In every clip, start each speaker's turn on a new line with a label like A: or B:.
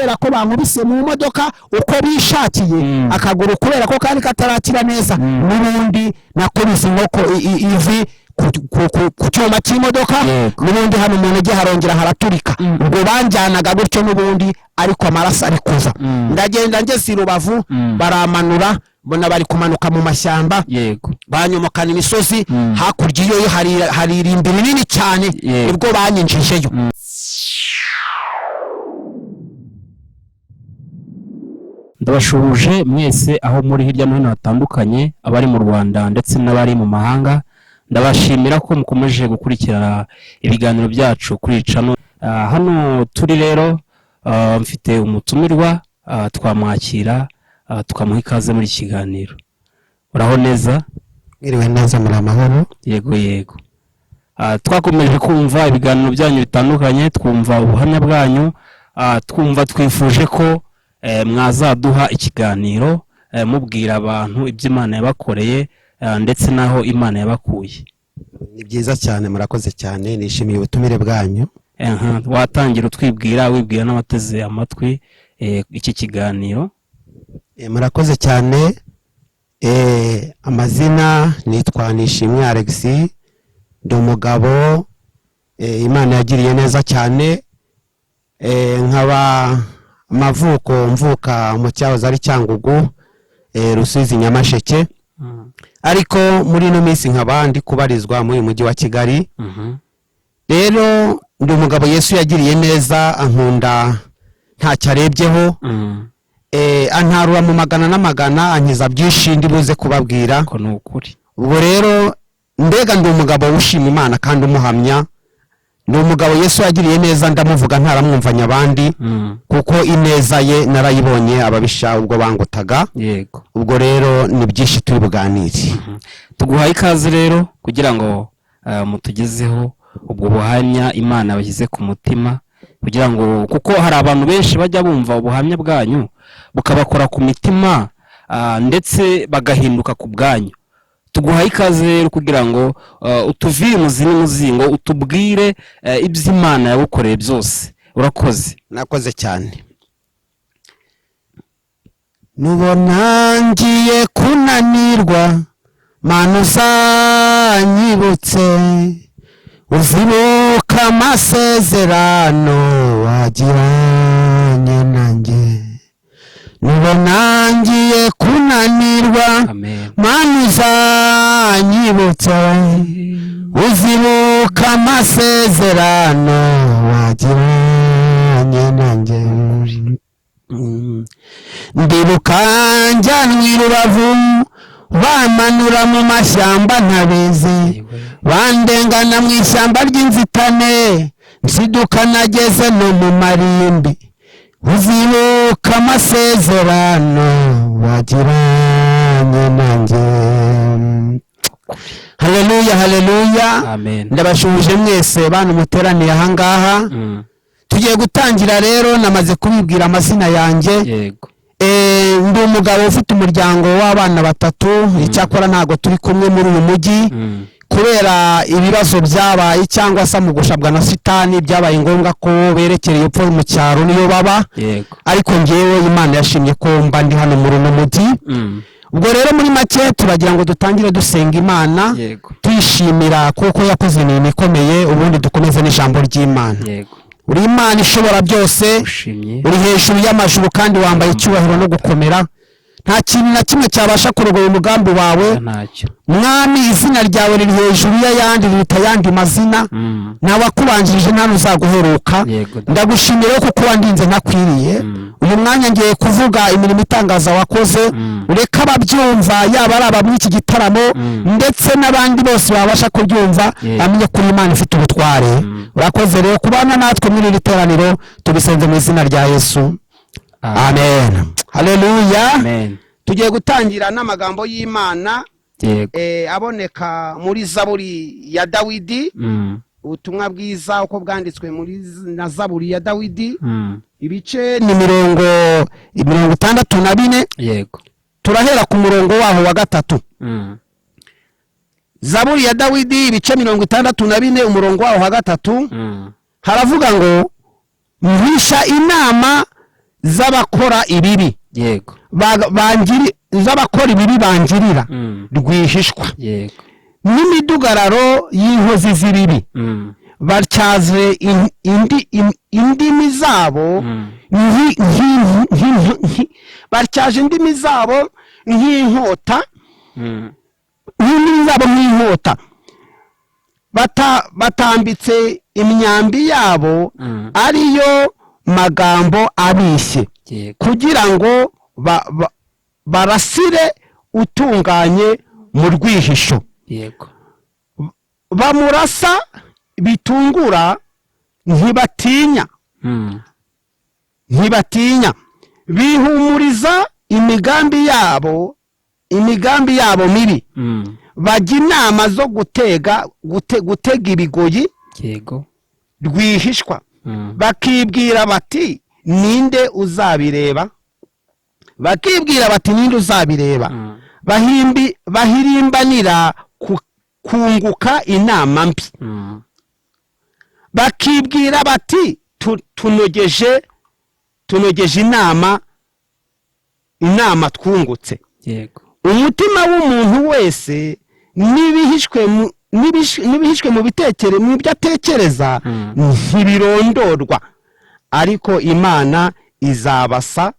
A: kubera ko bankubise mu modoka uko bishakiye akaguru kubera ko kandi katarakira neza n'ubundi nakubise inkoko ivi ku cyuma cy'imodoka n'ubundi hano umuntu ugiye harongera haraturika ubwo banjyanaga gutyo n'ubundi ariko amaraso ari kuza ndagenda ngeze i Rubavu baramanura mbona bari kumanuka mu mashyamba banyomokana imisozi hakurya iyo hari irimbi rinini cyane nibwo banyinjijeyo.
B: Ndabashubuje mwese aho muri hirya no hino hatandukanye, abari mu Rwanda ndetse n'abari mu mahanga. Ndabashimira ko mukomeje gukurikirana ibiganiro byacu kuri channel. Hano turi rero mfite umutumirwa twamwakira tukamuha ikaze muri kiganiro. Uraho neza?
A: Mwiriwe neza muri amahoro?
B: Yego. Twakomeje kumva ibiganiro byanyu bitandukanye, twumva ubuhamya bwanyu, twumva twifuje ko mwazaduha ikiganiro mubwira abantu iby'Imana yabakoreye ndetse naho Imana yabakuye.
A: Ni byiza cyane, murakoze cyane, nishimiye ubutumire bwanyu.
B: Watangira utwibwira wibwira n'abateze amatwi iki kiganiro.
A: Murakoze cyane. Amazina nitwa Nishimwe Alex, ndi umugabo Imana yagiriye neza cyane. Nkaba mvuka mu cyahoze ari Cyangugu, Rusizi, Nyamasheke, ariko muri no minsi nkaba ndi kubarizwa mu mujyi wa Kigali. Rero ndi umugabo Yesu yagiriye neza, ankunda nta cyarebyeho, antarura mu magana n'amagana, ankiza byinshi ndibuze kubabwira
B: ko nukuri.
A: Ubwo rero mbega ndi umugabo ushima Imana kandi umuhamya. Ndi umugabo Yesu yagiriye neza, ndamuvuga ntaramwumvanya abandi kuko ineza ye narayibonye ababisha ubwo bangutaga.
B: Yego.
A: Ubwo rero ni byinshi turi buganire.
B: Tuguhaye ikaze rero kugira ngo mutugezeho ubwo buhamya Imana bashyize ku mutima, kugira ngo kuko hari abantu benshi bajya bumva ubuhamya bwanyu bukabakora ku mitima ndetse bagahinduka ku bwanyu. Tuguhaye ikaze rero kugira ngo utuvire muzingo utubwire iby'Imana yagukoreye byose. Urakoze.
A: Nakoze cyane. Nubona ngiye kunanirwa, Mana uzanyibutse, uzibuka amasezerano wagiranye nanjye. Nubona ngiye kunanirwa, Mana uzanyibutse, uzibuka amasezerano wagiranye nanjye. Ndibuka njyanwa i Rubavu, bamanura mu mashyamba ntabizi, bandengana mu ishyamba ry'inzitane, nsiduka nageze no mu marimbi, uzibuka amasezerano wagiranye nanjye. Haleluya.
B: Amen.
A: Ndabashubuje mwese bantu muteraniye aha ngaha. Tugiye gutangira rero, namaze kubibwira amazina yanjye.
B: Yego.
A: Ndi umugabo ufite umuryango w'abana 3, icyakora ntago turi kumwe muri uyu mujyi kubera ibibazo byabaye cyangwa se mu gushabwa na Satani, byabaye ngombwa ko berekereye upfo mu cyaro niyo baba.
B: Yego.
A: Ariko ngewe Imana yashimye ko mba ndi hano muri uno mujyi. Ubwo rero muri make turagira ngo dutangire dusenga Imana, tuyishimira kuko yakoze ibintu bikomeye, ubundi dukomeze n'ijambo ry'Imana.
B: Yego.
A: Uri Imana ishobora byose, uri hejuru y'amajuru kandi wambaye icyubahiro no gukomera. Nta kintu na kimwe cyabasha kurogoya umugambi wawe. Mwami, izina ryawe riri hejuru y'ayandi, rita yandi mazina. Nawakubanjirije nta nuzaguheruka. Ndagushimira kuko wandinze ntakwiriye. Uyu mwanya ngiye kuvuga imirimo itangaza wakoze, ureka ababyumva yaba ari aba muri iki gitaramo ndetse n'abandi bose babasha kubyumva, bamenye ko Imana ifite ubutware. Urakoze rero kubana natwe muri iri teraniro, tubisenze mu izina rya Yesu. Amen. Haleluya.
B: Amen.
A: Tugiye gutangira n'amagambo y'Imana aboneka muri Zaburi ya Dawidi. Ubutumwa bwiza uko bwanditswe muri na Zaburi ya Dawidi. Ibice ni 64.
B: Yego.
A: Turahera ku murongo waho wa 3. Zaburi ya Dawidi ibice 64 umurongo waho wa 3. Haravuga ngo mpisha inama z'abakora ibibi
B: yego
A: z'abakora ibibi bangirira rwihishwa
B: yego
A: n'imidugararo y'inkozi z'ibibi batyaze indimi zabo batyaje indimi zabo nk'inkota batambitse imyambi yabo ariyo magambo abishye kugira ngo barasire utunganye mu rwihisho
B: yego
A: bamurasa bitungura ntibatinya bihumuriza imigambi yabo mibi bajya inama zo gutega ibigoyi
B: yego
A: rwihishwa bakibwira bati ninde uzabireba bahirimbanira kunguka inama mbi bakibwira bati tunogeje inama twungutse
B: yego
A: umutima w'umuntu wese n'ibihishwe mu byo atekereza ntibirondorwa ariko imana izabasa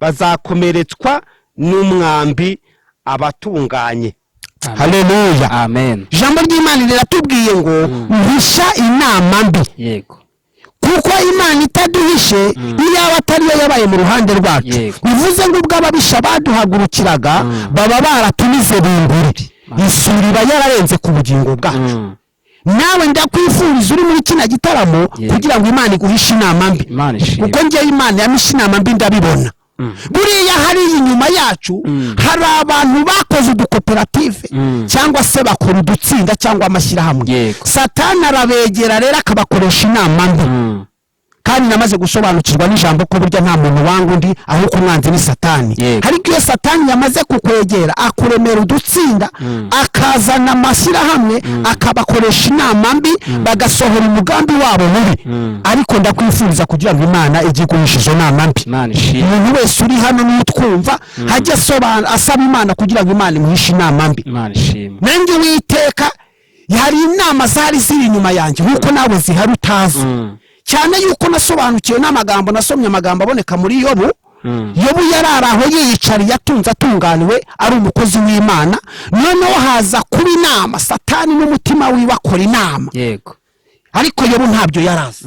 A: bazakomeretswa n'umwambi abatunganye. Haleluya,
B: amen.
A: Ijambo ry'Imana riratubwiye ngo mpisha inama mbi
B: yego
A: kuko Imana itaduhishe iyaba atari yo yabaye mu ruhande rwacu. Bivuze ngo ubwo ababisha baduhagurukiraga baba baratumize bunguri isuri yararenze ku bugingo bwacu. Nawe ndakwifuriza uri muri kina gitaramo kugira ngo Imana iguhishe inama mbi kuko ngiye Imana yamishe inama mbi ndabibona. Buriya hari inyuma yacu hari abantu bakoze udukoperative cyangwa se bakora udutsinda cyangwa amashyirahamwe. Satani arabegera rero akabakoresha inama mbi kandi namaze gusobanukirwa n'ijambo ko burya nta muntu wanga undi ahubwo umwanzi ni Satani. Ariko iyo Satani yamaze kukwegera akuremera udutsinda akazana amashyirahamwe akabakoresha inama mbi bagasohora umugambi wabo mubi. Ariko ndakwifuriza kugira ngo Imana ijye guhisha izo nama mbi. Umuntu wese uri hano n'utwumva hajya asaba Imana kugira ngo Imana imuhishe inama mbi. Nanjye Uwiteka hari inama zari ziri inyuma yanjye nkuko nawe zihari utazi. Cyane yuko nasobanukiwe n'amagambo nasomye amagambo aboneka muri Yobu. Yobu yararaho yiyicariye atunze atunganiwe ari umukozi w'Imana. Noneho haza kuba inama Satani n'umutima wiwe akora inama.
B: Yego.
A: Ariko Yobu ntabyo yarazi.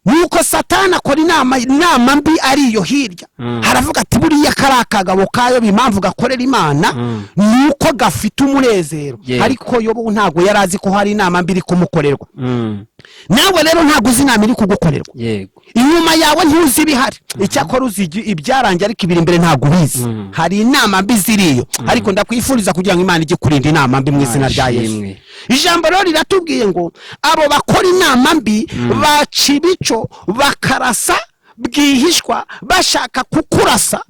A: Nuko Satani akora inama mbi ariyo hirya. Haravuga ati buriya karakagabo kayo bimamvu gakorera Imana nuko gafite umunezero. Ariko Yobu ntago yarazi ko hari inama mbi iri kumukorerwa. Nawe rero ntago uzi inama iri kugukorerwa.
B: Yego.
A: Inyuma yawe ntuzi ibihari. Icyakora uzi ibyarangiye ariko ibiri imbere ntago ubizi. Hari inama mbi ziriyo. Ariko ndakwifuriza kugira ngo Imana ijye kurinda inama mbi mu izina rya Yesu. Ijambo rero riratubwiye ngo abo bakora inama mbi baca ibico bakarasa bwihishwa bashaka kukurasa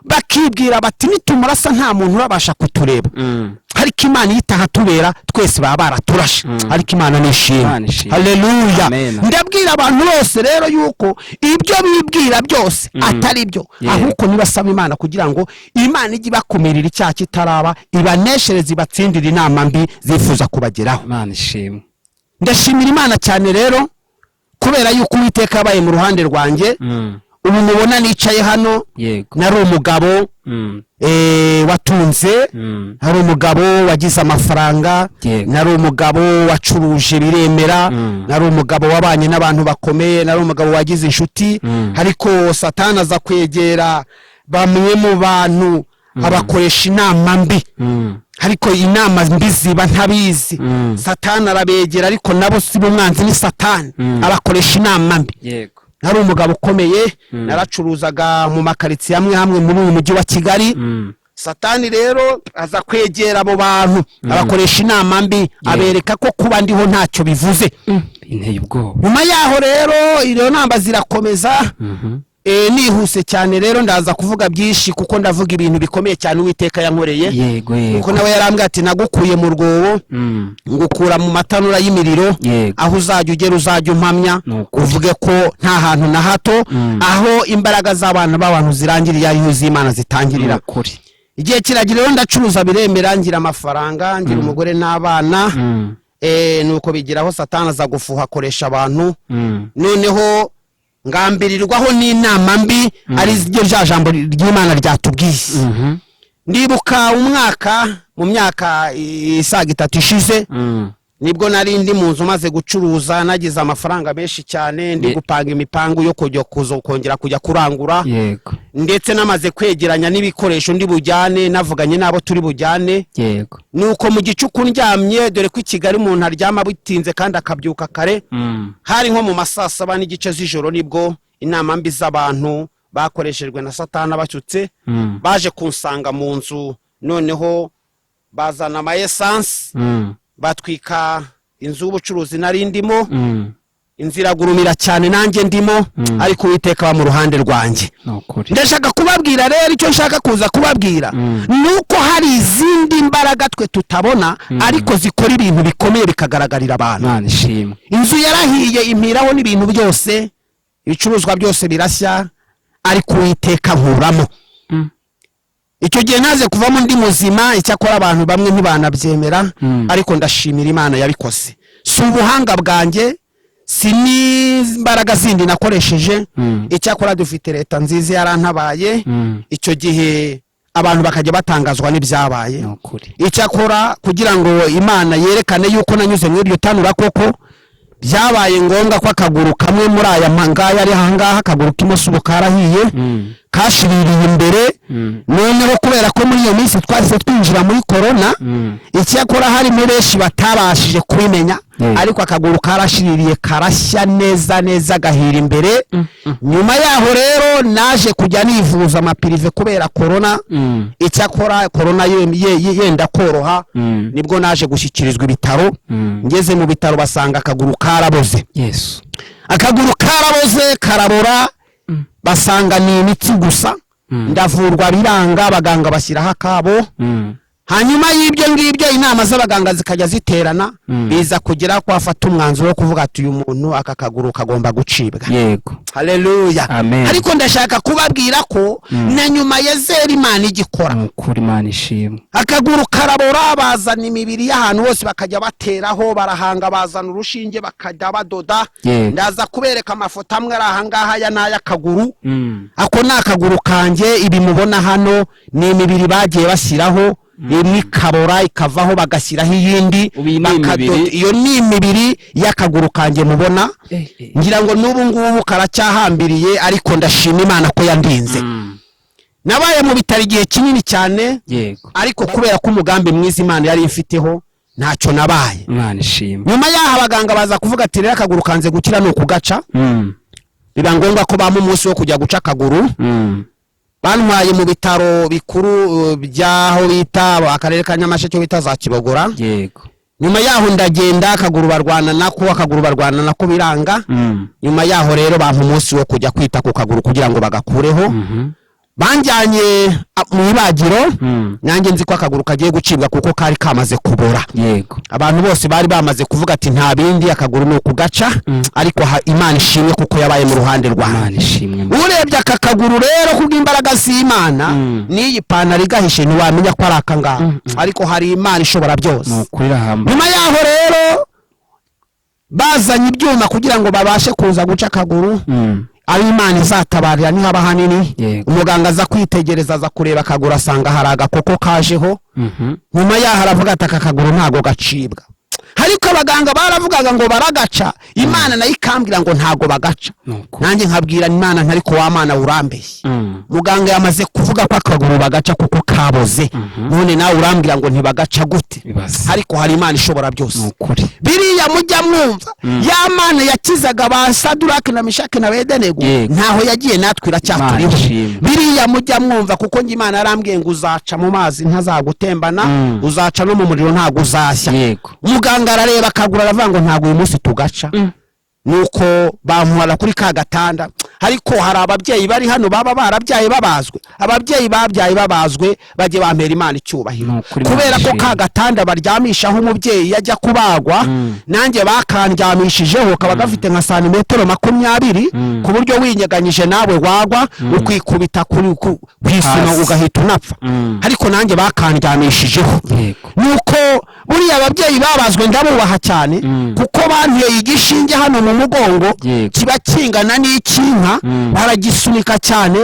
A: bakibwira bati nitumurasa nta muntu urabasha kutureba. Ariko Imana yitaha tubera twese baba baraturashe. Ariko Imana nishimye. Haleluya. Ndabwira abantu bose rero yuko ibyo bibwira byose atari byo ahubwo nibasaba Imana kugira ngo Imana ijye bakumirira icyaha kitaraba ibaneshereze ibatsindira inama mbi zifuza kubageraho.
B: Imana ishimwe.
A: Ndashimira Imana cyane rero kubera yuko Uwiteka yabaye mu ruhande rwanjye. Ubu mubona nicaye hano nari umugabo watunze, nari umugabo wagize amafaranga, nari umugabo wacuruje biremera, nari umugabo wabanye n'abantu bakomeye, nari umugabo wagize inshuti. Ariko Satani aza kwegera bamwe mu bantu abakoresha inama mbi. Ariko inama mbi ziba ntabizi. Satani arabegera ariko nabo si umwanzi ni Satani abakoresha inama mbi.
B: Yego.
A: Nari umugabo ukomeye naracuruzaga mu makaritsiye hamwe muri uyu mujyi wa Kigali. Satani rero aza kwegera abo bantu abakoresha inama mbi abereka ko kuba ndiho ntacyo bivuze.
B: Inteye ubwoba.
A: Nyuma yaho rero iyo namba zirakomeza nihuse cyane rero ndaza kuvuga byinshi kuko ndavuga ibintu bikomeye cyane Uwiteka yankoreye.
B: Yego
A: kuko nawe yarambwiye ati nagukuye mu rwobo ngukura mu matanura y'imiriro, aho uzajya ugera uzajya umpamya uvuge ko nta hantu na hato aho imbaraga z'abantu b'abantu zirangirira ariho z'Imana zitangirira. Igihe kiragira rero ndacuruza biremera, ngira amafaranga, ngira umugore n'abana, nuko bigiraho Satani aza gufuha akoresha abantu, noneho ngambirirwaho n'inama mbi ari ryo jambo ry'Imana ryatubwiye. Ndibuka mu myaka isaga 3 ishize, nibwo nari ndi mu nzu maze gucuruza, nagize amafaranga menshi cyane, ndi gupanga imipangu yo kongera kujya kurangura, ndetse namaze kwegeranya n'ibikoresho ndi bujyane, navuganye nabo turi bujyane. Nuko mu gicuku ndyamye, dore ko i Kigali umuntu aryama bitinze kandi akabyuka kare, hari nko mu masaa 7 n'igice z'ijoro, nibwo inama mbi z'abantu bakoreshejwe na Satani abacutse baje kunsanga mu nzu, noneho bazana ama essence, batwika inzu y'ubucuruzi nari ndimo, inzira gurumira cyane nanjye ndimo, ariko Uwiteka mu ruhande rwanjye. Ndashaka kubabwira rero, icyo nshaka kuza kubabwira nuko hari izindi mbaraga twe tutabona, ariko zikora ibintu bikomeye bikagaragarira abantu. Inzu yarahiye impiraho n'ibintu byose, ibicuruzwa byose birashya, ariko Uwiteka nkuramo. Icyo gihe naze kuvamo ndi muzima, icyakora abantu bamwe ntibanabyemera, ariko ndashimira Imana yabikoze. Si ubuhanga bwanjye, si n'imbaraga zindi nakoresheje, icyakora dufite leta nziza yarantabaye. Icyo gihe abantu bakajya batangazwa n'ibyabaye. Icyakora kugira ngo Imana yerekane yuko nanyuze muri iryo tanura koko, byabaye ngombwa ko akaguru kamwe muri aya mangaya ari hangaha, akaguru k'imoso karahiye, kashiririye imbere. Noneho kubera ko muri iyo minsi twahise twinjira muri corona, icyakora hari muri benshi batabashije kubimenya, ariko akaguru karashiririye karashya neza gahira imbere. Nyuma yaho rero naje kujya nivuza amapirive kubera corona, icyakora corona yenda koroha, nibwo naje gushyikirizwa ibitaro. Ngeze mu bitaro basanga akaguru karaboze. Akaguru karaboze karabora, basanga ni imitsi gusa, ndavurwa biranga, abaganga bashyiraho akabo. Hanyuma y'ibyo ngibyo inama z'abaganga zikajya ziterana, biza kugira ko afata umwanzuro wo kuvuga ati uyu muntu aka kaguru kagomba gucibwa. Haleluya. Ariko ndashaka kubabwira ko na nyuma ya zera Imana igikora.
B: Kuri Imana ishimwe.
A: Akaguru karabora, bazana imibiri y'ahantu hose bakajya bateraho, barahanga, bazana urushinge bakajya badoda. Ndaza kubereka amafoto amwe ari ahangaha ya n'aya kaguru. Ako ni akaguru kanjye, ibi mubona hano ni imibiri bagiye bashyiraho, imwe ikabora ikavaho bagashyiraho iyindi, iyo ni imibiri y'akaguru kanjye mubona. Ngira ngo n'ubu ngubu karacyahambiriye, ariko ndashima Imana ko yandinze. Nabaye mu bitaro igihe kinini cyane, ariko kubera ko umugambi mwiza Imana yari ifiteho, ntacyo nabaye. Nyuma yaho abaganga baza kuvuga ati rero akaguru kanze gukira no kugaca. Biba ngombwa ko bampa umunsi wo kujya guca akaguru. Bantwaye mu bitaro bikuru byaho bita akarere ka Nyamasheke bita za Kibogora. Nyuma yaho ndagenda, akaguru barwana nako biranga. Nyuma yaho rero bampa umunsi wo kujya kwita ku kaguru kugira ngo bagakureho. Banjyanye mu ibagiro, nanjye nzi ko akaguru kagiye gucibwa kuko kari kamaze kubora. Abantu bose bari bamaze kuvuga ati nta bindi, akaguru no kugaca, ariko Imana ishimwe kuko yabaye mu ruhande rwanjye. Urebye aka kaguru rero kubw'imbaraga z'Imana, n'iyi pantaro igahishe ntiwamenya ko ari akangaka, ariko hari Imana ishobora byose. Nyuma yaho rero bazanye ibyuma kugira ngo babashe kuza guca akaguru. Ari Imana izatabarira ni haba hanini. Umuganga aza kwitegereza, aza kureba akaguru, asanga hari agakoko kajeho. Nyuma yaho aravuga ati aka kaguru ntago gacibwa. Ariko abaganga baravugaga ngo baragaca, Imana nayo ikambwira ngo ntago bagaca. Nanjye nkabwira Imana ntariko wa Mana urambeye. Muganga yamaze kuvuga ko akaguru bagaca kuko kaboze, none nawe urambwira ngo ntibagaca gute? Ariko hari Imana ishobora byose. Biriya mujya mwumva ya Mana yakizaga ba Saduraka na Meshaki na Abedenego, ntaho yagiye natwe iracyaturiho. Biriya mujya mwumva kuko ngi Imana yarambwiye ngo uzaca mu mazi ntazagutembana, uzaca no mu muriro ntago uzashya. Muganga arareba akaguru aravuga ngo ntago uyu munsi tugaca. Nuko bamuhara kuri ka gatanda, ariko hari ababyeyi bari hano baba barabyaye babazwe. Ababyeyi babyaye babazwe baje bampera Imana icyubahiro, kubera ko ka gatanda baryamishaho umubyeyi yajya kubagwa nanjye bakandyamishijeho kaba gafite nka santimetero 20 ku buryo winyeganyije nawe wagwa ukwikubita kuri kwisima ugahita unapfa, ariko nanjye bakandyamishijeho. Nuko buriya ababyeyi babazwe ndabubaha cyane kuko banteye igishinge hano mu mugongo kiba kingana n'ikinka, baragisunika cyane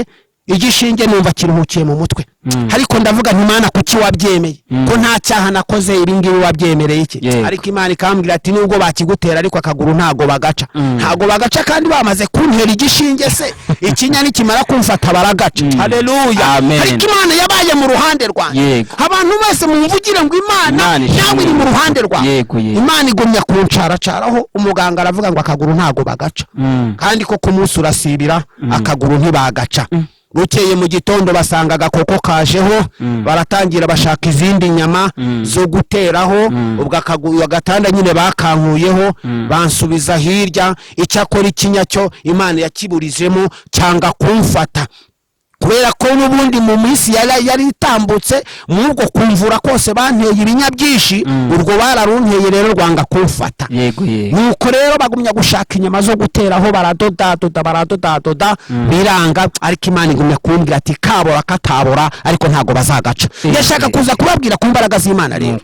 A: igishinge numva kiruhukiye mu mutwe. Ariko ndavuga nti Imana kuki wabyemeye ko nta cyaha nakoze, ibi ngibi wabyemereye iki? Ariko Imana ikambwira ati nubwo bakigutera ariko akaguru ntago bagaca, ntago bagaca kandi bamaze kuntera igishinge se ikinya nikimara kumfata baragaca. Haleluya. Ariko Imana yabaye mu ruhande rwanjye. Abantu bose mumvugire ngo Imana nawe iri mu ruhande rwanjye. Imana igumya kuncaracaraho, umuganga aravuga ngo akaguru ntago bagaca, kandi ko ku munsi urasibira akaguru ntibagaca. Bukeye mu gitondo basanga agakoko kajeho, baratangira bashaka izindi nyama zo guteraho, ubwo akaguru agatanda nyine bakankuyeho bansubiza hirya. Icyakora ikinya cyo Imana yakiburijemo cyanga kumfata, kubera ko n'ubundi mu minsi yari itambutse mubwo kumvura kose banteye ibinya byinshi, urwo bararunteye rero rwanga kumfata. Nuko rero bagumya gushaka inyama zo guteraho, baradoda biranga. Ariko Imana igumya kumbwira ati kabora katabora ariko ntago bazagaca. Yashaka kuza kubabwira ku mbaraga z'Imana rero.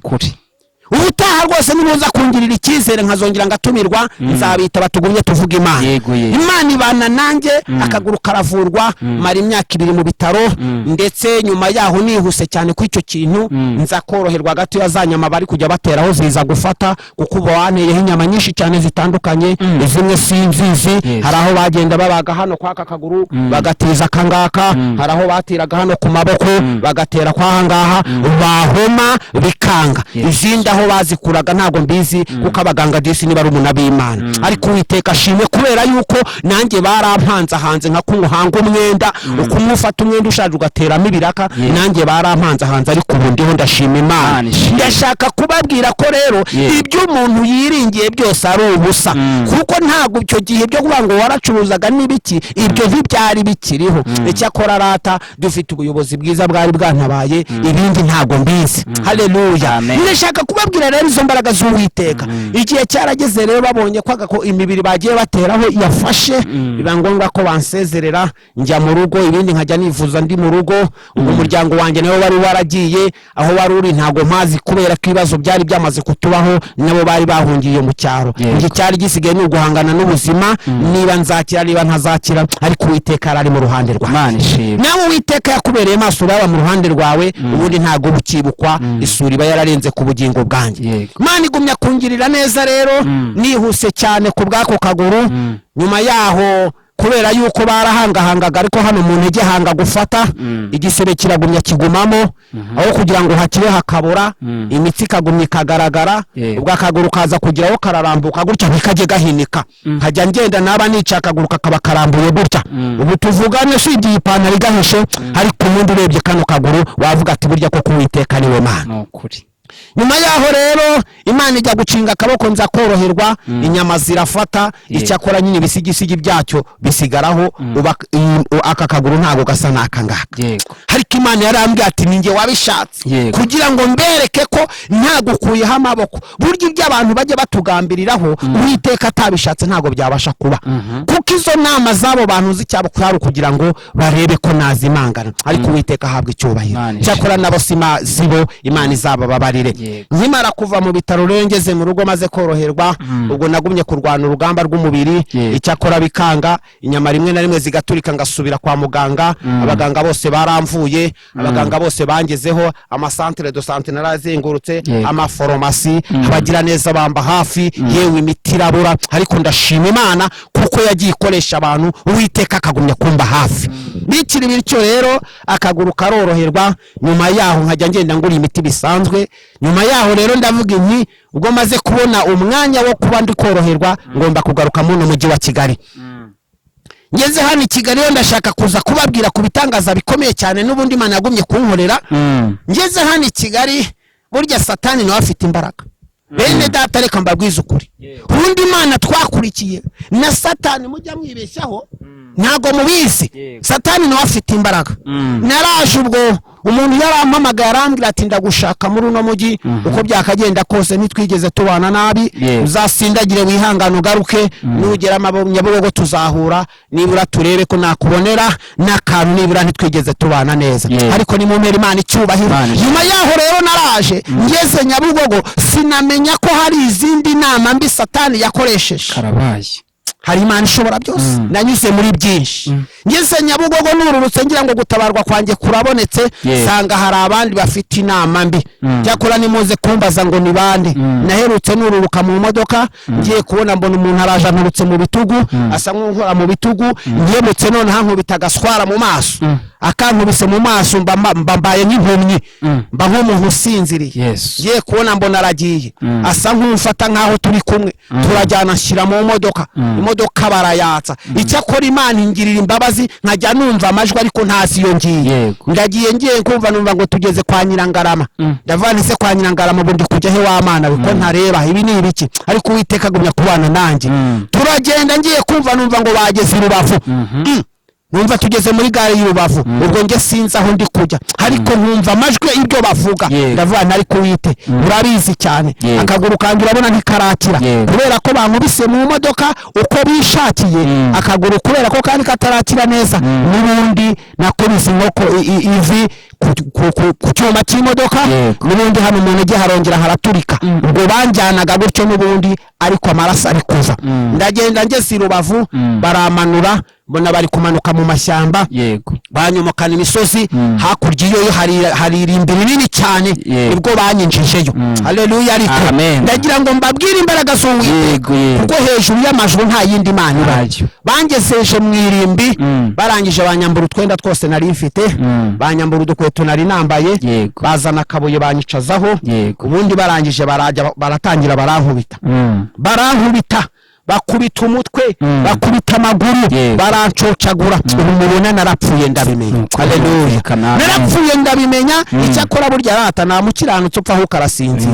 A: Ubutaha rwose nibuza kungirira icyizere nkazongera ngatumirwa, nzabita batugumye tuvuga Imana. Imana ibana nanjye, akaguru karavurwa, mara imyaka 2 mu bitaro, ndetse nyuma yaho nihuse cyane ku icyo kintu nza koroherwa gato. Yazanyama bari kujya bateraho ziza gufata, kuko baneyeho inyama nyinshi cyane zitandukanye, zimwe sinzizi. Hari aho bagenda babaga hano kwa kaguru bagatiza kangaka, hari aho batiraga hano ku maboko bagatera kwa ngaha bahoma bikanga, izindi aho bazikuraga ntago mbizi kuko abaganga disi ni bari umuntu b'Imana. Ariko Uwiteka ashimwe kubera yuko nanjye barampanza hanze nka kumuhanga umwenda, ukumufata umwenda ushaje ugateramo ibiraka, nanjye barampanza hanze. Ariko ubu ndiho ndashima Imana. Ndashaka kubabwira ko rero ibyo umuntu yiringiye byose ari ubusa, kuko ntago icyo gihe byo kuvuga ngo waracuruzaga n'ibiki ibyo ntibyari bikiriho. Icyakora rata dufite ubuyobozi bwiza bwari bwantabaye, ibindi ntago mbizi. Haleluya. Ndashaka kubabwira rero izo mbaraga z'Uwiteka. Igihe cyarageze rero babonye ko imibiri bagiye bateraho yafashe, biba ngombwa ko bansezerera njya mu rugo, ibindi nkajya nivuza ndi mu rugo. Umuryango wanjye nawe wari waragiye aho wari uri ntago mpazi, kubera ko ibibazo byari byamaze kutubaho, nabo bari bahungiye mu cyaro. Iki cyari gisigaye ni uguhangana n'ubuzima, niba nzakira niba ntazakira, ariko Uwiteka ari mu ruhande rwawe. Nawe Uwiteka yakubereye maso uraba mu ruhande rwawe, ubundi ntago bukibukwa, isuri iba yararenze ku bugingo bwanjye. Imana igumya kungirira neza rero, nihuse cyane ku bwako kaguru. Nyuma yaho kubera yuko barahangahangaga, ariko hano mu ntege hanga gufata, igisebe kiragumya kigumamo, aho kugira ngo hakire hakabora, imitsi kagumya ikagaragara, ubwo akaguru kaza kugiraho kararambuka gutya bikajye gahinika, nkajya ngenda naba nica akaguru kakaba karambuye gutya. Ubu tuvugane sidi ipantaro igahishe, ariko umuntu urebye kano kaguru wavuga ati burya ko Uwiteka niwe Mana. Nyuma yaho rero Imana ijya gucinga akaboko nza koroherwa, inyama zirafata. Icyakora nyine ibisigisigi byacyo bisigaraho, aka kaguru ntago gasa n'aka ngaka. Ariko Imana yarambwiye ati ninjye wabishatse kugira ngo mbereke ko ntagukuyeho amaboko. Burya ibyo abantu bajye batugambiriraho Uwiteka atabishatse ntago byabasha kuba, kuko izo nama zabo bantu zicyabo kwari kugira ngo barebe ko nazimangana. Ariko Uwiteka ahabwa icyubahiro. Cyakora nabo sima zibo Imana izaba babarire. Nkimara kuva mu bitaro rengeze mu rugo maze koroherwa, ubwo nagumye kurwana urugamba rw'umubiri. Icyakora bikanga, inyama rimwe na rimwe zigaturika ngasubira kwa muganga. Abaganga bose baramvuye, abaganga bose bangezeho, amasantere de santé narazengurutse, amaforomasi, abagira neza bamba hafi, yewe imiti irabura. Ariko ndashima Imana kuko yagiye ikoresha abantu, Uwiteka akagumya kumba hafi. Bikiri bityo rero akaguru karoroherwa. Nyuma yaho nkajya ngenda ngura imiti bisanzwe. Nyuma yaho rero ndavuga inti ubwo maze kubona umwanya wo kuba ndi koroherwa, ngomba kugaruka mu mujyi wa Kigali. Ngeze hano i Kigali rero ndashaka kuza kubabwira ku bitangaza bikomeye cyane n'ubundi Imana yagumye kunkorera. Ngeze hano i Kigali, burya Satani nawe afite imbaraga. Bene data reka mbabwize ukuri, ubundi Imana twakurikiye na Satani mujya mwibeshyaho, ntago mubizi. Satani nawe afite imbaraga. Naraje ubwo umuntu yarampamagaye arambwira ati ndagushaka muri uno mujyi uko byakagenda kose nitwigeze tubana nabi, uzasindagire wihangana ugaruke, nugera Nyabugogo tuzahura nibura turebe ko nakubonera n'akantu nibura nitwigeze tubana neza. Ariko ni mu mpera Imana icyubahiro. Nyuma yaho rero naraje ngeze Nyabugogo sinamenya ko hari izindi nama mbi Satani yakoresheje.
B: Karabaye.
A: Hari Imana ishobora byose. Nanyuze muri byinshi. Ngeze Nyabugogo nururutse ngira ngo gutabarwa kwanjye kurabonetse, sanga hari abandi bafite inama mbi. Cyakora nimuze kumbaza ngo ni bande. Naherutse nururuka mu modoka ngiye kubona mbona umuntu araje anturutse mu bitugu, asa nk'unkora mu bitugu, ngiyemutse none hankubita agaswara mu maso. Akankubise mu maso mbambaye nk'impumyi, mba nk'umuntu usinziriye. Ngiye kubona mbona aragiye, asa nk'umfata nkaho turi kumwe, turajyana nshyira mu modoka. Imodoka barayatsa. Icyakora Imana ingirira imbabazi nkajya numva amajwi ariko ntasi yo ngiye. Ndagiye ngiye kumva numva ngo tugeze kwa Nyirangarama. Ndavanise kwa Nyirangarama ubundi kujya he wa Mana biko ntareba ibi ni ibiki, ariko Uwiteka agumya kubana nanjye. Turagenda ngiye kumva numva ngo bageze Rubavu. Numva tugeze muri gare y'Urubavu, ubwo nge sinzi aho ndi kujya, ariko nkumva amajwi ibyo bavuga. Ndavuga ntari kuwite urabizi cyane, akaguru kanjye urabona ntikarakira kubera ko bankubise mu modoka uko bishakiye, akaguru kubera ko kandi katarakira neza, n'ubundi nakubise inkoko ivi ku cyuma cy'imodoka, n'ubundi hano umuntu agiye harongera haraturika. Ubwo banjyanaga gutyo n'ubundi ariko amaraso ari kuza. Ndagenda ngeze i Rubavu baramanura, mbona bari kumanuka mu mashyamba, banyomokana imisozi hakurya iyo hari irimbi rinini cyane, nibwo banyinjijeyo. Haleluya. Ariko ndagira ngo mbabwire imbaraga z'Uwiteka kuko hejuru y'amajuru nta yindi Mana ibayo. Bangezeje mu irimbi, barangije banyambura utwenda twose nari mfite, banyambura udukweto nari nambaye, bazana akabuye banyicazaho, ubundi barangije baratangira barankubita bakubita umutwe, bakubita amaguru, barancocagura. Ubu mubona narapfuye ndabimenya. Haleluya. Narapfuye ndabimenya. Icyakora burya rata nta mukiranutse upfa aho karasinzira.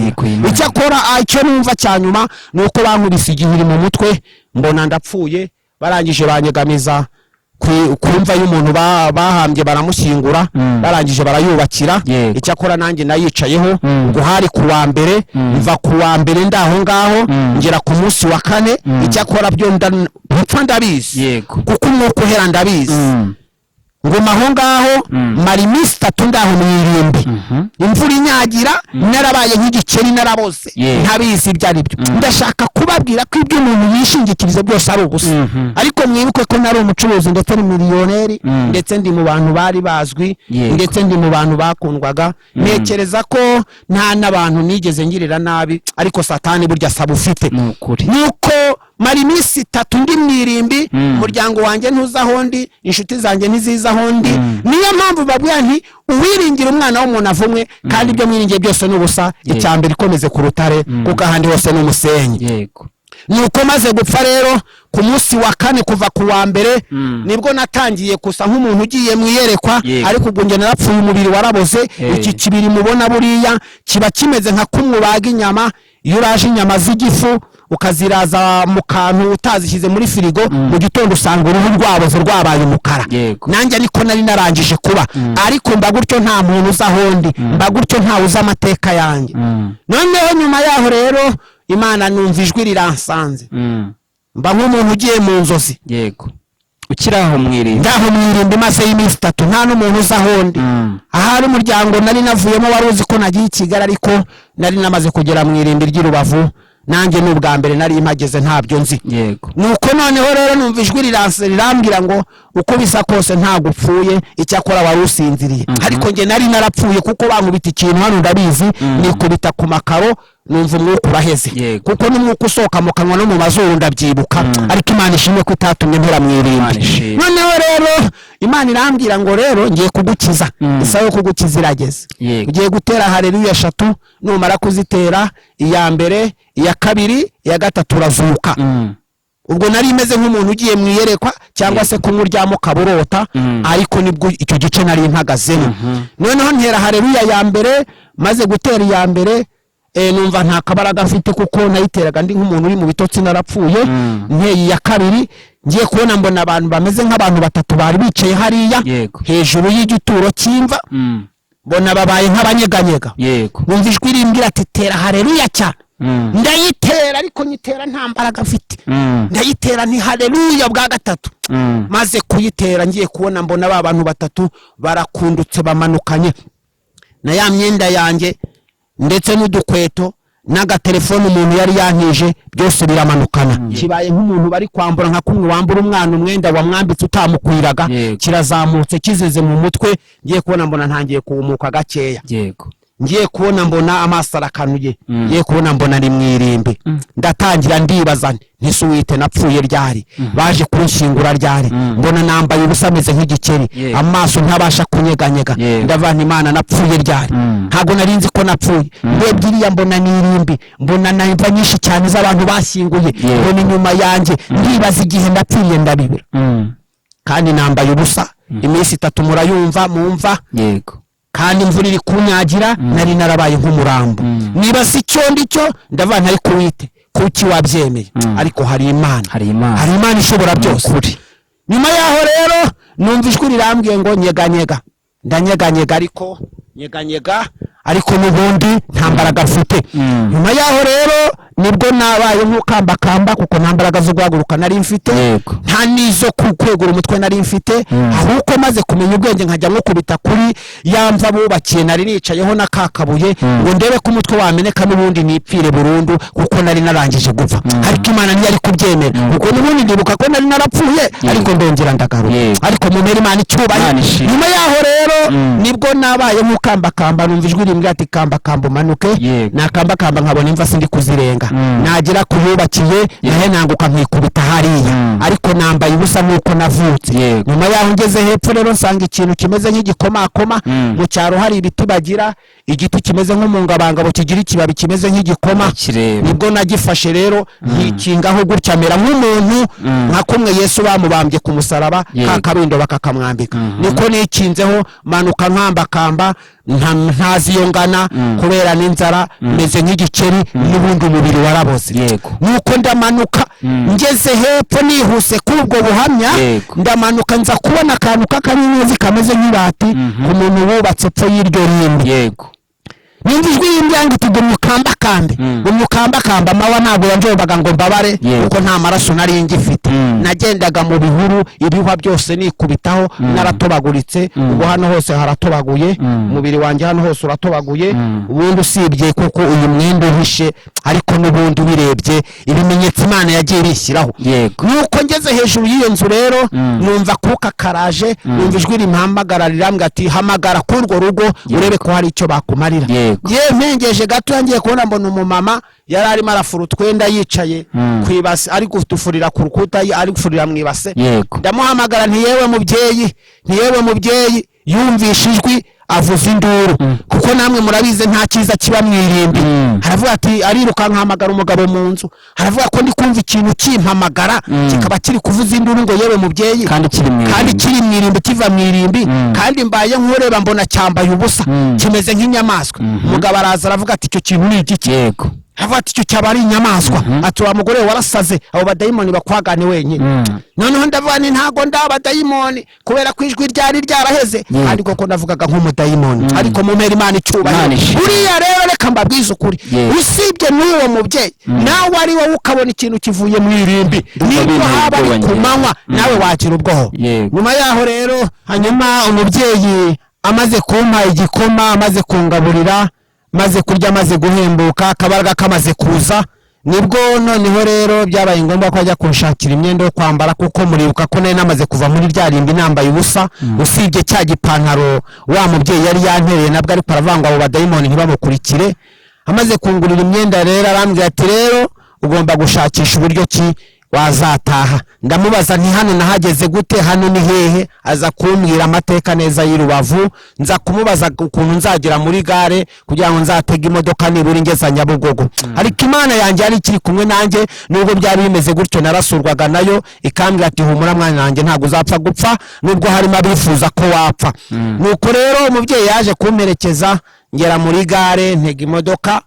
A: Icyakora icyo numva cyanyuma nuko bankubise igihiri mu mutwe, mbona ndapfuye. Barangije banyegamiza kumva y'umuntu bahambye baramushyingura, barangije barayubakira. Icyakora nanjye nayicayeho, ngo hari kuwa mbere, mva kuwa mbere ndaho ngaho ngera ku munsi wa kane. Icyakora byo mpfa ndabizi kuko umwuka uhera ndabizi. Ngoma aho ngaho mara iminsi 3 ndaho mu irimbi, imvura inyagira, narabaye nk'igikeri naraboze, ntabizi ibyo ari byo. Ndashaka kubabwira ko ibyo umuntu yishingikirize byose ari ubusa. Ariko mwibuke ko nari umucuruzi ndetse ni miliyoneri, ndetse ndi mu bantu bari bazwi, ndetse ndi mu bantu bakundwaga. Ntekereza ko nta n'abantu nigeze ngirira nabi, ariko Satani burya asaba ufite. Nuko mara iminsi 3 ndi mu irimbi, umuryango wanjye ntuzaho ndi, inshuti zanjye ntizizaho ndi. Niyo mpamvu babwira nti uwiringira umwana w'umuntu avumwe, kandi ibyo mwiringiye byose n'ubusa. Icyambere ikomeze ku rutare kuko ahandi hose n'umusenyi. Nuko maze gupfa rero ku munsi wa kane kuva ku wa mbere, nibwo natangiye kusa nk'umuntu ugiye mwiyerekwa, ariko ubwo nge narapfuye, umubiri waraboze. Iki kibiri mubona buriya kiba kimeze nka kumwabaga inyama. Iyo uraje inyama z'igifu ukaziraza mu kantu utazishyize muri firigo, mu gitondo usanga uruhu rwaboze rwabaye umukara. Nanjye niko nari narangije kuba, ariko mba gutyo nta muntu uzahondi, mba gutyo ntawe uzi amateka yanjye. Noneho nyuma yaho rero Imana numva ijwi riransanze, mba nk'umuntu ugiye mu nzozi. Ukiraho mwirimbi, ndaho mwirimbi maze y'iminsi 3 nta n'umuntu uzahondi. Ahari umuryango nari navuyemo wari uzi ko nagiye i Kigali, ariko nari namaze kugera mu irimbi ry'Urubavu. Nanjye n'ubwa mbere nari impageze ntabyo nzi. Nuko noneho rero numva ijwi rirambwira ngo uko bisa kose nta gupfuye, icyakora wari usinziriye. Ariko nge nari narapfuye kuko bankubita ikintu hano ndabizi, nikubita ku makaro, numva umwuka uraheze, kuko n'umwuka usohoka mu kanwa no mu mazuru ndabyibuka. Ariko Imana ishimwe ko itatumye mpera mu irimbi. Noneho rero Imana irambwira ngo rero ngiye kugukiza. Isaho kugukiza irageze. Ugiye gutera haleluya 3, numara kuzitera iya mbere, iya kabiri, iya gatatu urazuka. Ubwo nari imeze nk'umuntu ugiye mwiyerekwa cyangwa se kumuryamo kaburota, ariko nibwo icyo gice nari mpagazemo. Noneho ntera haleluya ya mbere, maze gutera iya mbere, numva nta kabaraga afite kuko nayiteraga ndi nk'umuntu uri mu bitotsi narapfuye. Nteye iya kabiri, ngiye kubona mbona abantu bameze nk'abantu batatu bari bicaye hariya hejuru y'igituro cy'imva, mbona babaye nk'abanyeganyega, numva ijwi rimbwira ati tera haleluya cya, ndayitera ariko nyitera nta mbaraga mfite, ndayitera nti haleluya bwa gatatu, maze kuyitera ngiye kubona mbona ba bantu batatu barakundutse bamanukanye na ya myenda yanjye ndetse n'udukweto n'agatelefone umuntu yari yantije byose biramanukana. Kibaye nk'umuntu bari kwambura nka kumwe wambura umwana umwenda wamwambitse utamukwiraga, kirazamutse kizeze mu mutwe. Ngiye kubona mbona ntangiye kuumuka gakeya, ngiye kubona mbona amaso arakanuye, ngiye kubona mbona ari mwirimbi. Ndatangira ndibaza nti Uwite napfuye ryari, baje kunshingura ryari, mbona nambaye ubusa meze nk'igikeri, amaso ntabasha kunyeganyega, ndavana Imana napfuye ryari, ntago narinzi ko napfuye. Ndebye mbona nirimbi, mbona namva nyinshi cyane z'abantu bashyinguye, mbona inyuma yanjye, ndibaza igihe ndapfuye ndabibira, kandi nambaye ubusa. Iminsi 3 murayumva mumva, kandi imvura iri kunyagira, nari narabaye nk'umurambo. Nibaza icyo ndicyo, ndavana ariko Uwite kuki wabyemeye, ariko hari Imana ishobora byose. Nyuma yaho rero numva ijwi rirambwiye ngo nyeganyega, ndanyeganyega ariko nyeganyega ariko n'ubundi nta mbaraga mfite. Nyuma yaho rero nibwo nabaye nk'ukambakamba, kuko nta mbaraga zo guhaguruka nari mfite, nta nizo kwegura umutwe nari mfite, ahubwo maze kumenya ubwenge nkajya nkukubita kuri yamva bubakiye nari nicayeho na kakabuye ngo ndebe ko umutwe wameneka n'ubundi nipfire burundu, kuko nari narangije gupfa. Ariko Imana ntiyari kubyemera, kuko n'ubundi ndibuka ko nari narapfuye, ariko ndongera ndagaruka. Ariko mumera Imana icyubahiro. Nyuma yaho rero nibwo nabaye nk'ukambakamba, numva ijwi rimbwira ati kambakamba umanuke. Nakambakamba nkabona imva sindi kuzirenga, nagera kuyubakiye nahe nanguka nkikubita hariya, ariko nambaye ubusa nuko navutse. Nyuma yaho ngeze hepfo rero nsanga ikintu kimeze nk'igikomakoma. Mu cyaro hari ibiti bagira igiti kimeze nk'umungabangabo kigira ikibabi kimeze nk'igikoma, nibwo nagifashe rero nkikingaho gutya mera nk'umuntu, nka kumwe Yesu bamubambye ku musaraba ka kabindo bakakamwambika, niko nikinzeho manuka nkambakamba, ntaziyongana kubera n'inzara, meze nk'igiceri n'ubundi umubiri waraboze. Nuko ndamanuka ngeze hepfo nihuse kubwo buhamya, ndamanuka nza kubona akantu k'akanyenyeri kameze nk'ibati ku muntu wubatse pfo y'iryo rimbi. Nimba ijwi y'imyango tugumye ukambakande, umukambakamba mawa ntabwo yanjobaga ngo mbabare, kuko nta maraso nari ngifite. Nagendaga mu bihuru, ibihwa byose nikubitaho, naratobaguritse. Ubu hano hose haratobaguye, umubiri wanjye hano hose uratobaguye, ubundi usibye kuko uyu mwenda uhishe, ariko n'ubundi birebye ibimenyetso Imana yagiye bishyiraho. Nuko ngeze hejuru y'iyo nzu rero, numva kuka karaje, numva ijwi rimpamagara rirambwira ati hamagara kurwo rugo urebe ko hari icyo bakumarira. Mpengeje gato ngiye kubona mbona umumama yari arimo arafura utwenda yicaye kwibase, ari gufurira ku rukuta, ari gufurira mu ibase. Ndamuhamagara nti yewe mubyeyi, yumvisha ijwi avuza induru, kuko namwe murabize nta cyiza kiba mwirimbi. Haravuga ati ariruka nkahamagara umugabo mu nzu, haravuga ko ndi kumva ikintu kimpamagara kikaba kiri kuvuza induru ngo yewe mubyeyi, kandi kiri mwirimbi kiva mwirimbi, kandi mbaye nkureba mbona cyambaye ubusa kimeze nk'inyamaswa. Umugabo araza aravuga ati icyo kintu ni igiki? Havuga ati icyo cyaba ari inyamaswa. Ati wa mugore warassaze, abo badayimoni bakwagane wenyine. Noneho ndavuga ni ntago ndaba dayimoni, kubera ko ijwi ryari ryaraheze, kandi koko ndavugaga nk'umudayimoni. Ariko mumera Imana icyubahiro. Uriya rero reka mbabwize ukuri, usibye n'uwo mubyeyi, nawe ari wowe ukabona ikintu kivuye mu irimbi, nibwo haba ari ku manywa, nawe wagira ubwoba. Nyuma yaho rero, hanyuma umubyeyi amaze kumpa igikoma, amaze kungaburira, maze kurya, maze guhembuka, akabaraga kamaze kuza, nibwo noneho rero byabaye ngombwa ko ajya kunshakira imyenda yo kwambara, kuko muribuka ko nari namaze kuva muri rya rimbi nambaye ubusa, usibye cya gipantaro wa mubyeyi yari yantereye nabwo, ariko aravanga abo badayimoni ntibamukurikire. Amaze kungurira imyenda rero arambwira ati rero ugomba gushakisha uburyo ki wazataha. Ndamubaza nti hano nahageze gute, hano ni hehe? Aza kumbwira amateka neza y'Irubavu. Nza kumubaza ukuntu nzagera muri gare kugira ngo nzatega imodoka nibura ingeza Nyabugogo. Ariko Imana yanjye yari ikiri kumwe nanjye, nubwo byari bimeze gutyo narasurwaga nayo, ikambwira ati humura mwana wanjye ntabwo uzapfa gupfa, nubwo harimo abifuza ko wapfa. Nuko rero umubyeyi yaje kumperekeza, ngera muri gare ntega imodoka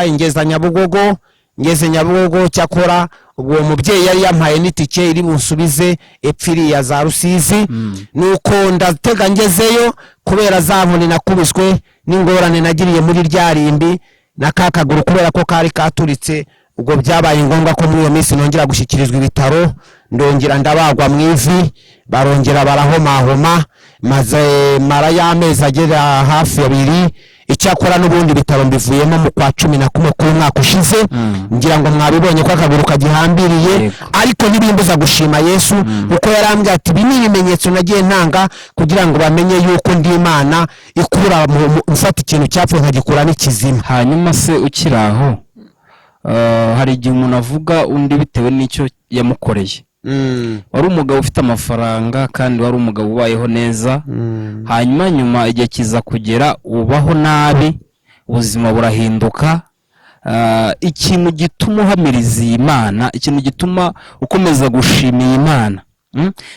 A: ingeza Nyabugogo. Ngeze Nyabugogo cyakora ubwo mubyeyi yari yampaye n'itike iri bunsubize epfiriya za Rusizi nuko ndatega ngezeyo kubera zavune nakubiswe n'ingorane nagiriye muri ryarimbi nakakaguru kubera ko kari katuritse ubwo byabaye ngombwa ko muri iyo minsi nongera gushyikirizwa ibitaro ndongera ndabagwa mu ivi barongera barahomahoma maze mara y'amezi agera hafi 2 icyakora n'ubundi bitaro mbivuyemo mu kwa 11 k'umwaka ushize ngira ngo mwabibonye ko akaguru kagihambiriye ariko ntibimbuza gushima Yesu kuko yarambye ati bini ibimenyetso nagiye ntanga kugira ngo bamenye yuko ndi Imana ikura mfata ikintu cyapfuye nkagikura n'ikizima.
B: Hanyuma se ukiraho hari igihe umuntu avuga undi bitewe n'icyo yamukoreye. Wari umugabo ufite amafaranga kandi wari umugabo ubayeho neza, hanyuma nyuma igihe kiza kugera ubaho nabi, ubuzima burahinduka. Ikintu gituma uhamiriza Imana, ikintu gituma ukomeza gushimira Imana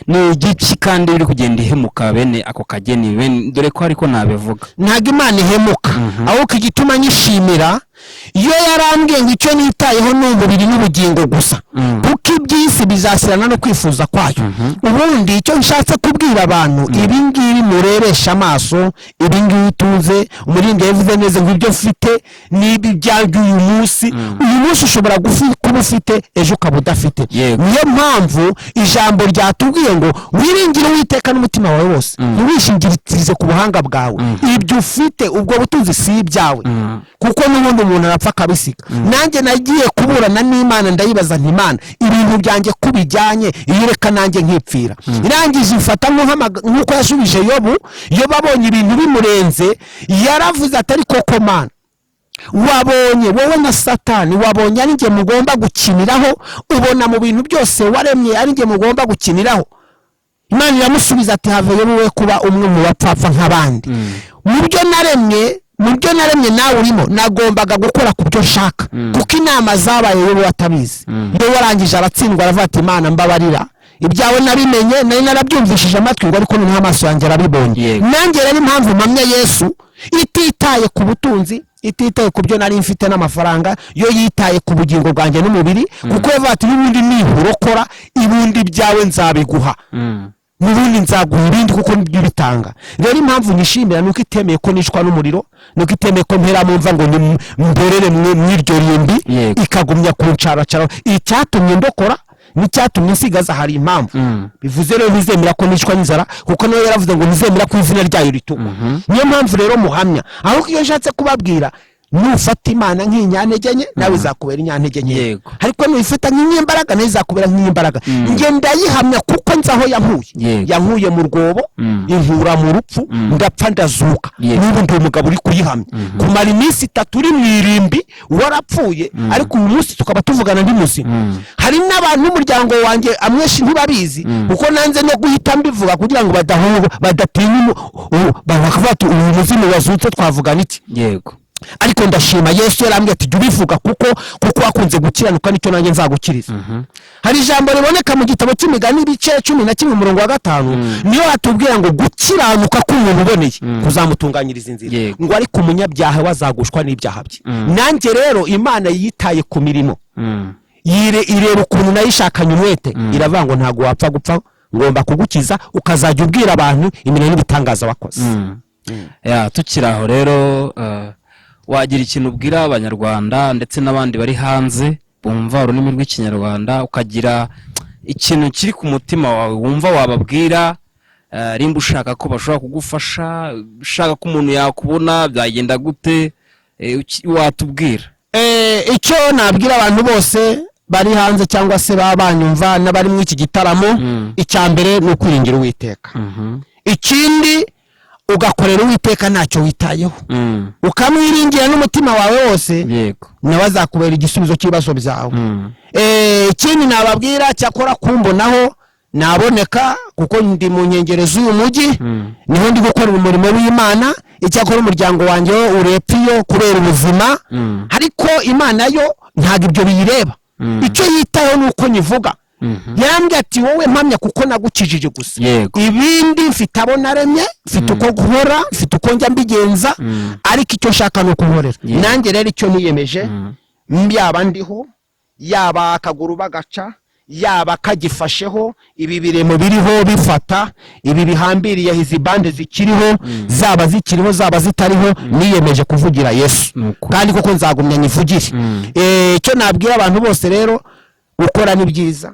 B: ni igiki kandi biri kugenda ihemuka bene ako kageni dore ko ariko nabivuga
A: ntago Imana ihemuka ahubwo igituma nyishimira iyo yarambwiye ngo icyo nitayeho n'umubiri n'ubugingo gusa kuko iby'isi bizasirana no kwifuza kwayo. Ubundi icyo nshatse kubwira abantu ibingibi murebesha amaso ibingibi tuze umurinde yavuze neza ngo ibyo ufite nibi byaryo uyu munsi ushobora kuba ufite ejo ukaba udafite. Niyo mpamvu ijambo ryatubwiye ngo wiringire Uwiteka n'umutima wawe wose ntiwishingikirize ku buhanga bwawe. Ibyo ufite ubwo butunzi si ibyawe kuko n'ubundi umuntu arapfa kabisika. Nanjye nagiye kuburana n'Imana ndayibaza nti Imana ibintu byanjye kubijyanye ireka nanjye nkipfira. Irangije ifata nk'uko yashubije Yobu abonye ibintu bimurenze yaravuze atari koko Mana wabonye wowe na Satani wabonye ari nge mugomba gukiniraho ubona mu bintu byose waremye ari nge mugomba gukiniraho. Imana iramusubiza ati have wowe kuba umwe mu bapfapfa nk'abandi mu byo naremye nawe urimo nagombaga gukora ku byo shaka kuko inama zabaye wowe watabizi. Iyo warangije aratsindwa aravuga ati Imana mbabarira ibyawe nabimenye nari narabyumvishije amatwi ngo ariko nta amaso yanjye arabibonye. Nanjye rero impamvu mpamya Yesu ititaye ku butunzi ititaye ku byo nari mfite n'amafaranga yo yitaye ku bugingo bwanjye n'umubiri kuko yavuga ati n'ubundi nihurokora ibundi byawe nzabiguha n'ubundi nzaguha ibindi kuko nibyo bitanga. Rero impamvu nishimira nuko itemeye ko nishwa n'umuriro nuko itemeye ko mpera mumva ngo mborere mwiryo rimbi ikagumya kuncara icyatumye ndokora n'icyatumye nsigaza hari impamvu bivuze rero ntizemera ko nishwa n'inzara kuko nawe yaravuze ngo ntizemera ko izina ryayo ritukwa. Niyo mpamvu rero muhamya ahubwo iyo nshatse kubabwira nufata Imana nk'inyantege nke nawe izakubera inyantege nke ariko nuyifata nk'imbaraga nawe izakubera nk'imbaraga. Nge ndayihamya kuko nzaho yankuye mu rwobo inkura mu rupfu ndapfa ndazuka n'ubu ndi umugabo uri kuyihamya. Kumara iminsi 3 uri mwirimbi warapfuye ariko uyu munsi tukaba tuvugana ndi muzima. Hari n'abantu n'umuryango wanjye amweshi ntibabizi kuko nanze no guhita mbivuga kugira ngo badatinya bakavuga ati uyu muzima wazutse twavugana iki. Ariko ndashima Yesu yarambye ati ubivuga kuko wakunze gukiranuka nicyo nanjye nzagukiriza. Hari ijambo riboneka mu gitabo cy'Imigani ibice 11 umurongo wa 5 niyo atubwira ngo gukiranuka k'umuntu uboneye kuzamutunganyiriza inzira ngo ariko umunyabyaha wazagushwa n'ibyaha bye. Nanjye rero Imana yitaye ku mirimo ireba ukuntu nayishakanye umwete iravuga ngo ntago wapfa gupfa ngomba kugukiza ukazajya ubwira abantu imirimo n'ibitangaza wakoze.
B: Tukiraho rero wagira ikintu ubwira abanyarwanda ndetse n'abandi bari hanze bumva ururimi rw'ikinyarwanda ukagira ikintu kiri ku mutima wawe wumva wababwira rimba ushaka ko bashobora kugufasha ushaka ko umuntu yakubona byagenda gute watubwira?
A: Icyo nabwira abantu bose bari hanze cyangwa se babanyumva n'abari mu iki gitaramo icyambere ni ukwiringira Uwiteka. Ikindi ugakorera Uwiteka ntacyo witayeho ukamwiringira n'umutima wawe wose nawe azakubera igisubizo cy'ibibazo byawe. Ikindi nababwira cyakora kumbonaho naboneka kuko ndi mu nkengero z'uyu mujyi niho ndi gukorera umurimo w'Imana. Icyakora umuryango wanjye urepfiyo kubera ubuzima ariko Imana yo ntabwo ibyo biyireba. Icyo yitayeho nuko nyivuga yambye ati wowe mpamya kuko nagukijije gusa ibindi mfite abo naremye mfite uko guhora mfite uko njya mbigenza ariko icyo nshaka no kuhorera. Nanjye rero icyo niyemeje mbyaba ndiho yaba akaguru bagaca, yaba kagifasheho, ibi biremo biriho bifata, ibi bihambiriye izi bande zikiriho, zaba zikiriho zaba zitariho, niyemeje kuvugira Yesu kandi koko nzagumya nyivugire. Icyo nabwira abantu bose rero, gukora ni byiza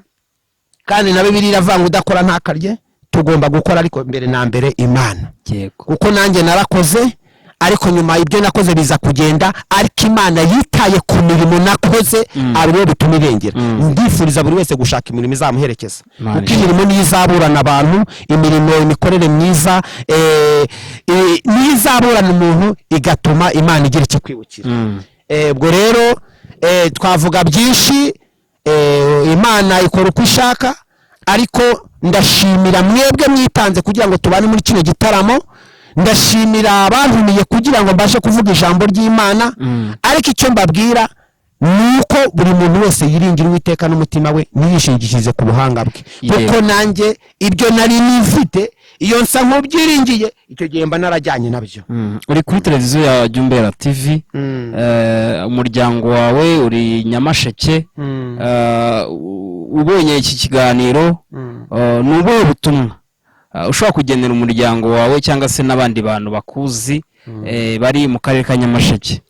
A: kandi na Bibiliya iravanga udakora ntakarye. Tugomba gukora ariko mbere na mbere Imana, kuko nanjye narakoze ariko nyuma ibyo nakoze biza kugenda, ariko Imana yitaye ku mirimo nakoze ariyo bituma irengera. Ndifuriza buri wese gushaka imirimo izamuherekeza, kuko imirimo niyo izaburana abantu, imirimo imikorere myiza niyo izaburana umuntu igatuma Imana igira icyo kwibukira. Ubwo rero twavuga byinshi, Imana ikora uko ishaka, ariko ndashimira mwebwe mwitanze kugira ngo tubane muri kino gitaramo. Ndashimira abantumiye kugira ngo mbashe kuvuga ijambo ry'Imana. Ariko icyo mbabwira nuko buri muntu wese yiringira Uwiteka n'umutima we, niyishingikirize ku buhanga bwe, kuko nanjye ibyo nari nifite iyo nsa nk'ubyiringiye icyo gihe mba narajyanye nabyo.
B: Uri kuri televiziyo ya Jumbera TV, umuryango wawe uri Nyamasheke, ubonye iki kiganiro nubuhe butumwa ushobora kugenera umuryango wawe cyangwa se n'abandi bantu bakuzi bari mu karere ka Nyamasheke?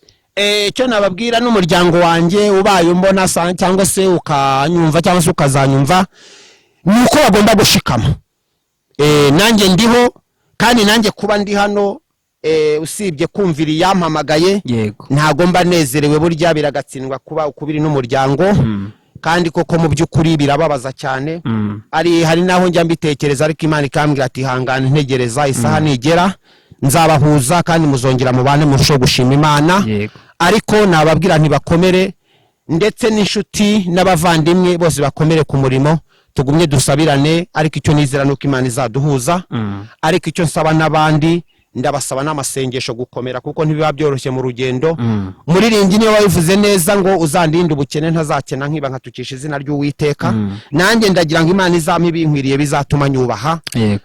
A: Icyo nababwira n'umuryango wanjye ubaye umbona cyangwa se ukanyumva cyangwa se ukazanyumva, nuko bagomba gushikama. Nanjye ndiho, kandi nanjye kuba ndi hano usibye kumvira yampamagaye, ntago mba nezerewe, burya biragatsindwa kuba ukubiri n'umuryango. Kandi koko mu by'ukuri birababaza cyane. Hari naho njya mbitekereza, ariko Imana ikambwira ati hangana ntegereza, isaha nigera nzabahuza kandi muzongera mubane murusheho gushima Imana. Ariko nababwira ntibakomere, ndetse n'inshuti n'abavandimwe bose bakomere ku murimo, tugumye dusabirane. Ariko icyo nizera nuko Imana izaduhuza. Ariko icyo nsaba n'abandi, ndabasaba n'amasengesho gukomera, kuko ntibiba byoroshye mu rugendo. Muriringi niyo wabivuze neza ngo uzandinde ubukene ntazakena nkiba nkatukisha izina ry'Uwiteka. Nanjye ndagira ngo Imana izampa ibinkwiriye bizatuma nyubaha,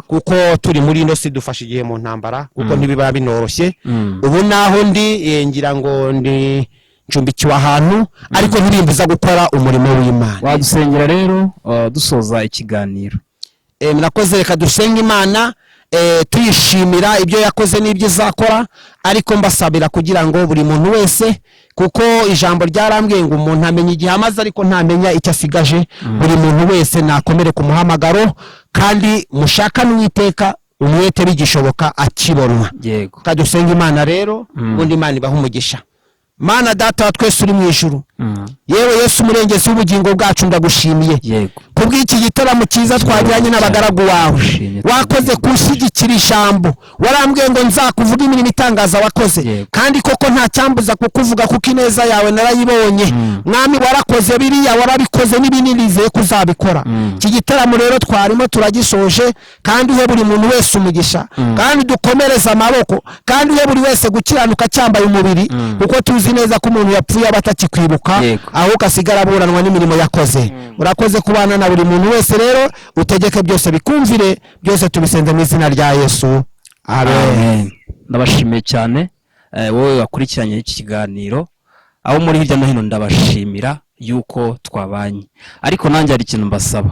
A: kuko turi muri ino si dufashe igihe mu ntambara, kuko ntibiba binoroshye. Ubu naho ndi ngira ngo ndi ncumbikiwe ahantu, ariko ntibimbuza gukora umurimo w'Imana.
B: Wadusengera rero dusoza ikiganiro?
A: Murakoze, reka dusenge Imana tuyishimira ibyo yakoze n'ibyo izakora, ariko mbasabira kugira ngo buri muntu wese, kuko ijambo ryarambwiye ngo umuntu amenya igihe amaze ariko ntamenya icyo asigaje. Buri muntu wese nakomere ku muhamagaro, kandi mushaka n'Uwiteka umwete bigishoboka akibonwa. Kadusenge Imana rero, ubundi Imana ibaha umugisha. Mana Data wa twese uri mu ijuru, yewe Yesu umurengezi w'ubugingo bwacu, ndagushimiye kubw'iki gitaramo cyiza twagiranye n'abagaragu wawe. Wakoze kushyigikira ijambo, warambwiye ngo nzakuvuga imirimo itangaza wakoze, kandi koko nta cyambuza kukuvuga, kuko ineza yawe narayibonye. Mwami warakoze biriya, warabikoze n'ibinini nizeye kuzabikora. Iki gitaramo rero twarimo turagisoje, kandi uhe buri muntu wese umugisha, kandi dukomereza amaboko, kandi uhe buri wese gukiranuka cyambaye umubiri, kuko tuzi neza ko umuntu yapfuye aba atakikwibuka, ahubwo asigara aburanwa n'imirimo yakoze. Urakoze kubana na buri muntu wese rero, utegeke byose bikumvire, byose tubisenze mu izina rya Yesu, amen.
B: Ndabashimiye cyane wowe wakurikiranye iki kiganiro, aho muri hirya no hino ndabashimira yuko twabanye. Ariko nanjye hari ikintu mbasaba,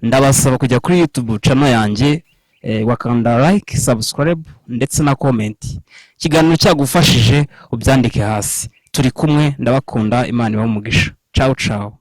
B: ndabasaba kujya kuri YouTube channel yanjye, wakanda like, subscribe ndetse na comment. Ikiganiro cyagufashije ubyandike hasi. Turi kumwe, ndabakunda, Imana ibahe umugisha. Ciao ciao.